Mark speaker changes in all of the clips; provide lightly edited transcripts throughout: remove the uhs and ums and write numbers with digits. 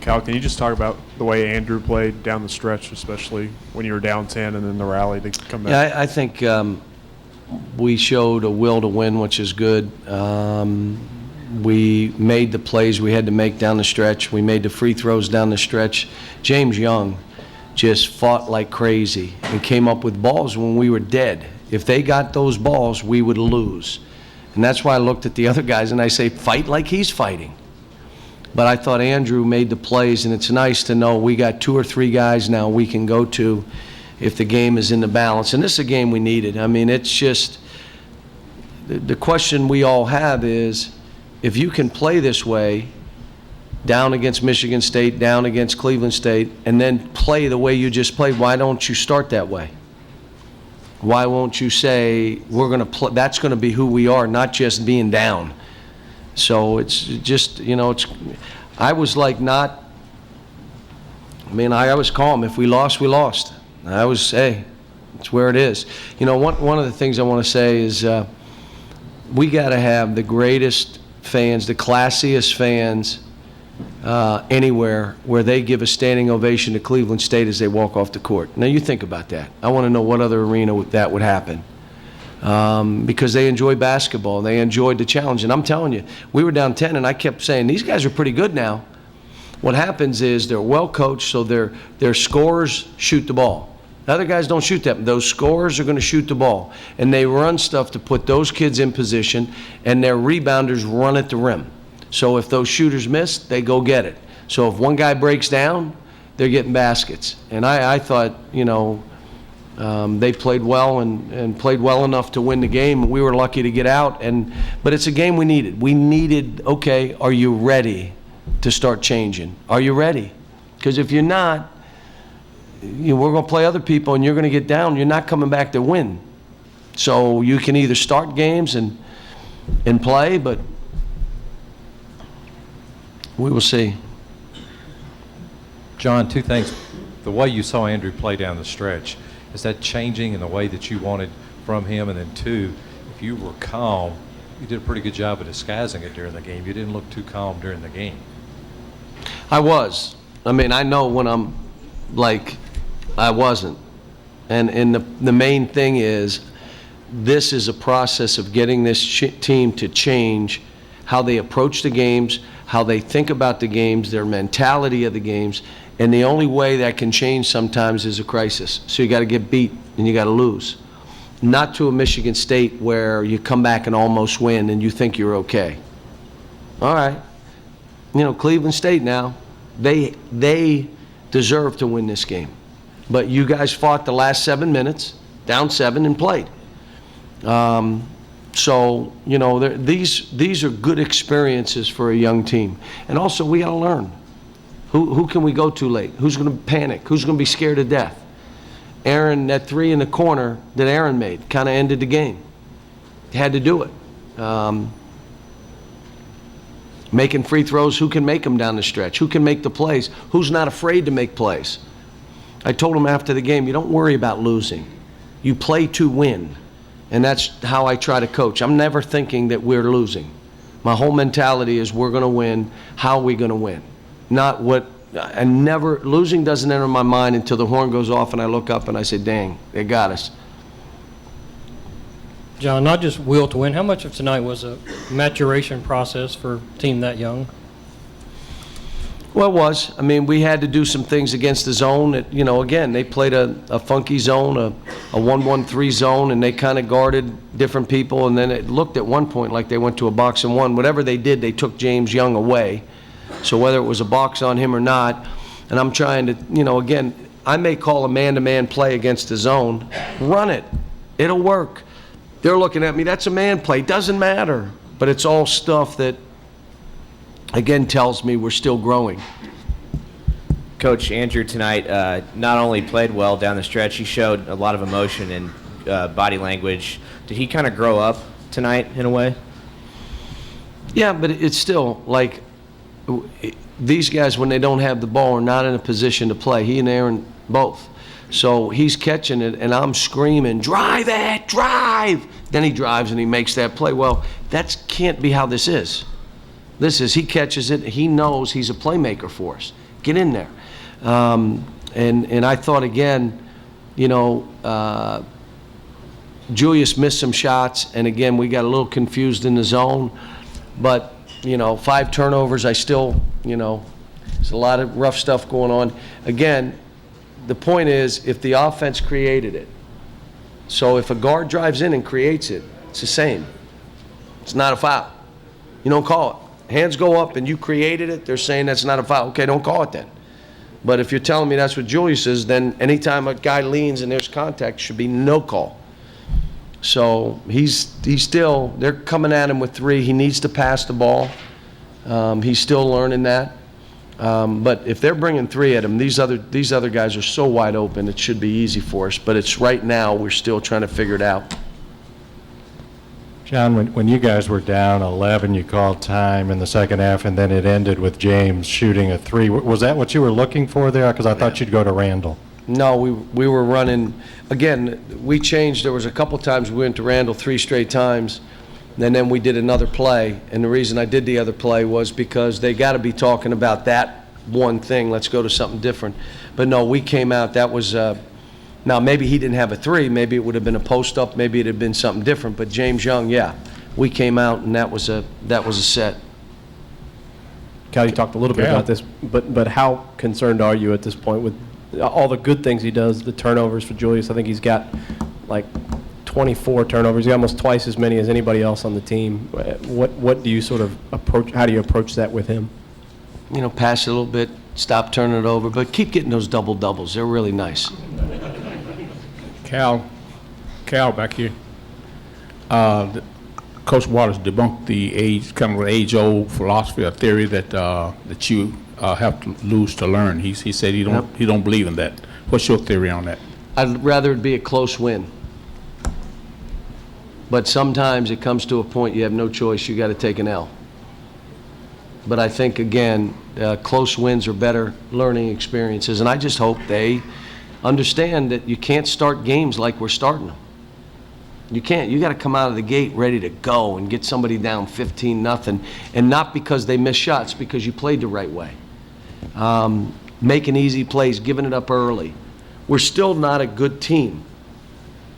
Speaker 1: Cal, can you just talk about the way Andrew played down the stretch, especially when you were down 10 and then the rally to come back?
Speaker 2: Yeah, I think we showed a will to win, which is good. We made the plays we had to make down the stretch. We made the free throws down the stretch. James Young just fought like crazy and came up with balls when we were dead. If they got those balls, we would lose. And that's why I looked at the other guys and I say, fight like he's fighting. But I thought Andrew made the plays, and it's nice to know we got 2 or 3 guys now we can go to if the game is in the balance. And this is a game we needed. I mean, it's just the question we all have is, if you can play this way, down against Michigan State, down against Cleveland State, and then play the way you just played, why don't you start that way? Why won't you say, we're going to play, that's going to be who we are, not just being down? So it's just, you know, I was like not, I mean, I was calm. If we lost, we lost. I was, hey, it's where it is. You know, one of the things I want to say is we got to have the greatest fans, the classiest fans anywhere, where they give a standing ovation to Cleveland State as they walk off the court. Now you think about that. I want to know what other arena that would happen. Because they enjoy basketball, they enjoyed the challenge. And I'm telling you, we were down 10, and I kept saying, these guys are pretty good now. What happens is they're well coached, so their scorers shoot the ball. The other guys don't shoot that. Those scorers are going to shoot the ball. And they run stuff to put those kids in position, and their rebounders run at the rim. So if those shooters miss, they go get it. So if one guy breaks down, they're getting baskets. And I thought, you know, they played well and played well enough to win the game. We were lucky to get out. But it's a game we needed. We needed, okay, are you ready to start changing? Are you ready? Because if you're not, we're going to play other people and you're going to get down. You're not coming back to win. So you can either start games and play, but we will see.
Speaker 3: John, 2 things. The way you saw Andrew play down the stretch, is that changing in the way that you wanted from him? And then 2, if you were calm, you did a pretty good job of disguising it during the game. You didn't look too calm during the game.
Speaker 2: I was. I mean, I know when I'm like, I wasn't. And the main thing is, this is a process of getting this team to change how they approach the games, how they think about the games, their mentality of the games. And the only way that can change sometimes is a crisis. So you got to get beat and you got to lose. Not to a Michigan State where you come back and almost win and you think you're okay. All right. You know, Cleveland State now, they deserve to win this game. But you guys fought the last 7 minutes, down 7, and played. So, you know, these are good experiences for a young team. And also, we got to learn. Who can we go to late? Who's going to panic? Who's going to be scared to death? Aaron, that 3 in the corner that Aaron made kind of ended the game. He had to do it. Making free throws, who can make them down the stretch? Who can make the plays? Who's not afraid to make plays? I told him after the game, you don't worry about losing. You play to win. And that's how I try to coach. I'm never thinking that we're losing. My whole mentality is we're going to win. How are we going to win? Not what, losing doesn't enter my mind until the horn goes off and I look up and I say, dang, they got us.
Speaker 4: John, not just will to win, how much of tonight was a maturation process for a team that young?
Speaker 2: Well, it was. I mean, we had to do some things against the zone. That, you know, again, they played a funky zone, a 1-1-3 zone, and they kind of guarded different people. And then it looked at one point like they went to a box and one. Whatever they did, they took James Young away. So whether it was a box on him or not, and I'm trying to, you know, again, I may call a man-to-man play against the zone. Run it. It'll work. They're looking at me, that's a man play. Doesn't matter. But it's all stuff that, again, tells me we're still growing.
Speaker 5: Coach, Andrew tonight not only played well down the stretch, he showed a lot of emotion and body language. Did he kind of grow up tonight in a way?
Speaker 2: Yeah, but it's still like these guys, when they don't have the ball, are not in a position to play. He and Aaron both. So he's catching it, and I'm screaming, drive it, drive. Then he drives and he makes that play. Well, that can't be how this is. This is, he catches it, he knows he's a playmaker for us. Get in there. And I thought, again, you know, Julius missed some shots, and again, we got a little confused in the zone. But, you know, 5 turnovers, I still, you know, there's a lot of rough stuff going on. Again, the point is, if the offense created it, so if a guard drives in and creates it, it's the same. It's not a foul. You don't call it. Hands go up and you created it, they're saying that's not a foul. Okay, don't call it then. But if you're telling me that's what Julius is, then anytime a guy leans and there's contact, should be no call. So he's still, they're coming at him with 3. He needs to pass the ball. He's still learning that. But if they're bringing 3 at him, these other guys are so wide open, it should be easy for us. But it's right now, we're still trying to figure it out.
Speaker 6: John, when you guys were down 11, you called time in the second half, and then it ended with James shooting a 3. Was that what you were looking for there? Because I thought you'd go to Randall.
Speaker 2: No, we were running. Again, we changed. There was a couple times we went to Randall 3 straight times, and then we did another play. And the reason I did the other play was because they got to be talking about that one thing. Let's go to something different. But no, we came out. That was now maybe he didn't have a 3. Maybe it would have been a post up. Maybe it had been something different. But James Young, yeah, we came out and that was a set.
Speaker 7: Cal, you talked a little bit about this, but how concerned are you at this point with all the good things he does, the turnovers for Julius? I think he's got like 24 turnovers. He's got almost twice as many as anybody else on the team. What do you sort of approach? How do you approach that with him?
Speaker 2: You know, pass it a little bit, stop turning it over, but keep getting those double doubles. They're really nice.
Speaker 8: Cal back here. Coach Waters debunked the age-old philosophy or theory that you have to lose to learn. He said he don't believe in that. What's your theory on that?
Speaker 2: I'd rather it be a close win. But sometimes it comes to a point you have no choice. You got to take an L. But I think, again, close wins are better learning experiences. And I just hope they understand that you can't start games like we're starting them. You can't. You got to come out of the gate ready to go and get somebody down 15-0, and not because they missed shots, because you played the right way. Making easy plays, giving it up early. We're still not a good team.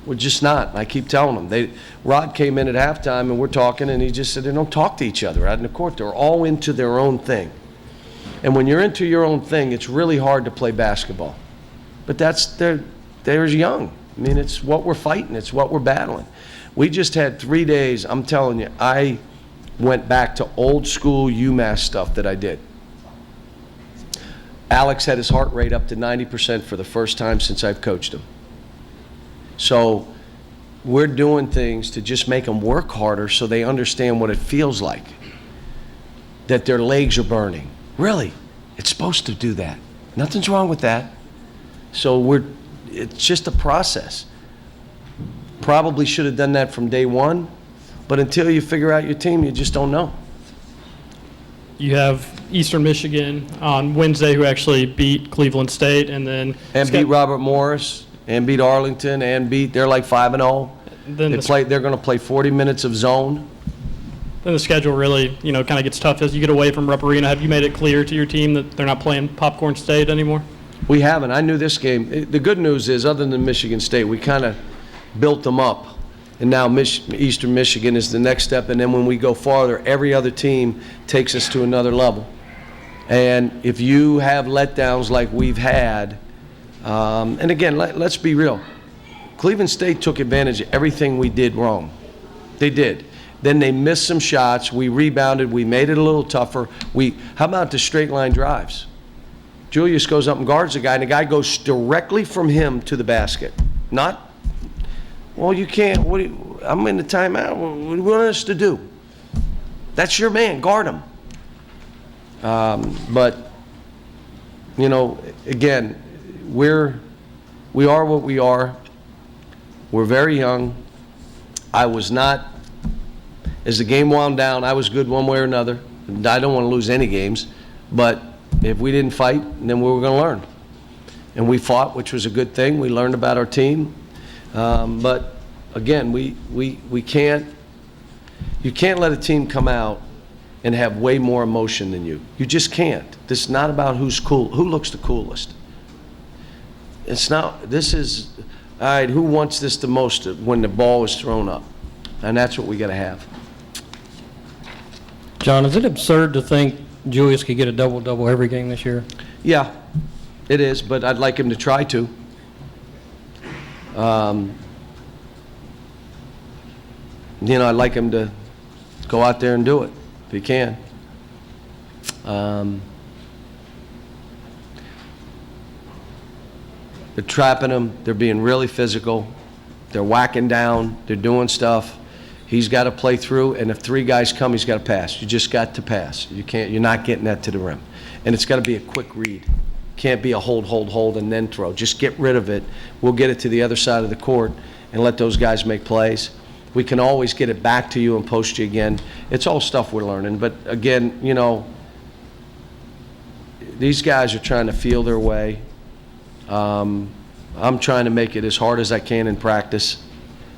Speaker 2: We're just not. I keep telling them. Rod came in at halftime and we're talking, and he just said they don't talk to each other out in the court. They're all into their own thing. And when you're into your own thing, it's really hard to play basketball. But there's young. I mean, it's what we're fighting. It's what we're battling. We just had 3 days. I'm telling you, I went back to old school UMass stuff that I did. Alex had his heart rate up to 90% for the first time since I've coached him. So we're doing things to just make them work harder so they understand what it feels like, that their legs are burning. Really, it's supposed to do that. Nothing's wrong with that. So it's just a process. Probably should have done that from day one, but until you figure out your team, you just don't know.
Speaker 9: You have Eastern Michigan on Wednesday, who actually beat Cleveland State, and
Speaker 2: beat Robert Morris, and beat Arlington, and they're like 5-0. They're going to play 40 minutes of zone.
Speaker 9: Then the schedule really, kind of gets tough as you get away from Rupp Arena. Have you made it clear to your team that they're not playing Popcorn State anymore?
Speaker 2: We haven't. I knew this game. The good news is, other than Michigan State, we kind of built them up. And now Eastern Michigan is the next step. And then when we go farther, every other team takes us to another level. And if you have letdowns like we've had, and again, let's be real. Cleveland State took advantage of everything we did wrong. They did. Then they missed some shots. We rebounded. We made it a little tougher. How about the straight line drives? Julius goes up and guards the guy, and the guy goes directly from him to the basket. Not, well, you can't. I'm in the timeout. What do you want us to do? That's your man. Guard him. But, again, we are what we are. We're very young. I was not, as the game wound down, I was good one way or another. I don't want to lose any games, but if we didn't fight, then we were going to learn. And we fought, which was a good thing. We learned about our team. But again, we can't, you can't let a team come out and have way more emotion than you. You just can't. This is not about who's cool, who looks the coolest. It's not, this is, all right, who wants this the most when the ball is thrown up? And that's what we got to have.
Speaker 4: John, is it absurd to think Julius could get a double-double every game this year?
Speaker 2: Yeah, it is, but I'd like him to try to. You know, I'd like him to go out there and do it, if he can. They're trapping him. They're being really physical. They're whacking down. They're doing stuff. He's got to play through, and if 3 guys come, he's got to pass. You just got to pass. You can't. You're not getting that to the rim, and it's got to be a quick read. Can't be a hold, and then throw. Just get rid of it. We'll get it to the other side of the court and let those guys make plays. We can always get it back to you and post you again. It's all stuff we're learning. But again, you know, these guys are trying to feel their way. I'm trying to make it as hard as I can in practice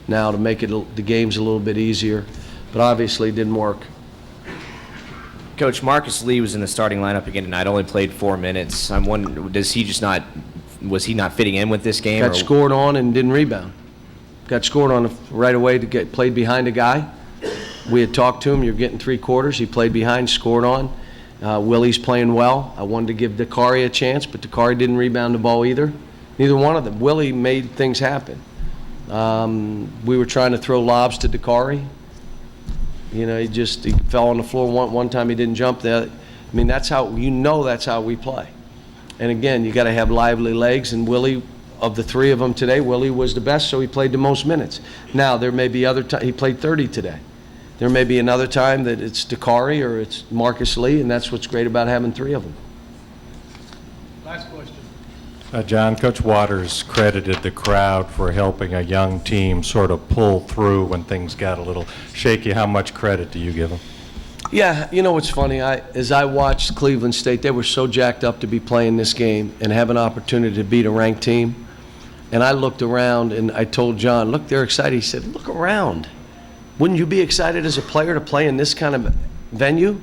Speaker 2: now to make it the games a little bit easier, but obviously it didn't work.
Speaker 5: Coach, Marcus Lee was in the starting lineup again tonight. Only played 4 minutes. I'm wondering, was he not fitting in with this game?
Speaker 2: Got scored on and didn't rebound. Got scored on right away to get played behind a guy. We had talked to him. You're getting 3 quarters. He played behind, scored on. Willie's playing well. I wanted to give Dakari a chance, but Dakari didn't rebound the ball either. Neither one of them. Willie made things happen. We were trying to throw lobs to Dakari. You know, he fell on the floor one time. He didn't jump there. I mean, that's how, you know, that's how we play. And again, you got to have lively legs. And Willie, of the 3 of them today, Willie was the best, so he played the most minutes. Now, there may be other times, he played 30 today. There may be another time that it's Dakari or it's Marcus Lee, and that's what's great about having 3 of them.
Speaker 9: Last question.
Speaker 6: John, Coach Waters credited the crowd for helping a young team sort of pull through when things got a little shaky. How much credit do you give them?
Speaker 2: Yeah, you know what's funny? As I watched Cleveland State, they were so jacked up to be playing this game and have an opportunity to beat a ranked team. And I looked around and I told John, look, they're excited. He said, look around. Wouldn't you be excited as a player to play in this kind of venue?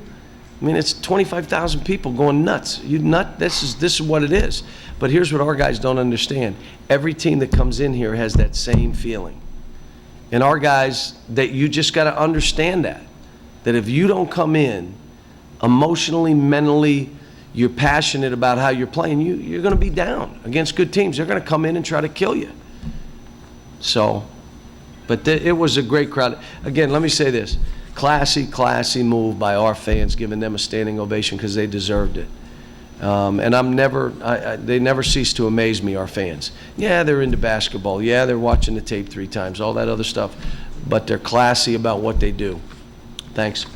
Speaker 2: I mean, it's 25,000 people going nuts. This is what it is. But here's what our guys don't understand. Every team that comes in here has that same feeling. And our guys, you just got to understand that if you don't come in emotionally, mentally, you're passionate about how you're playing, you're going to be down against good teams. They're going to come in and try to kill you. So, but it was a great crowd. Again, let me say this. Classy move by our fans, giving them a standing ovation because they deserved it. And they never cease to amaze me, our fans. Yeah, they're into basketball. Yeah, they're watching the tape 3 times, all that other stuff. But they're classy about what they do. Thanks.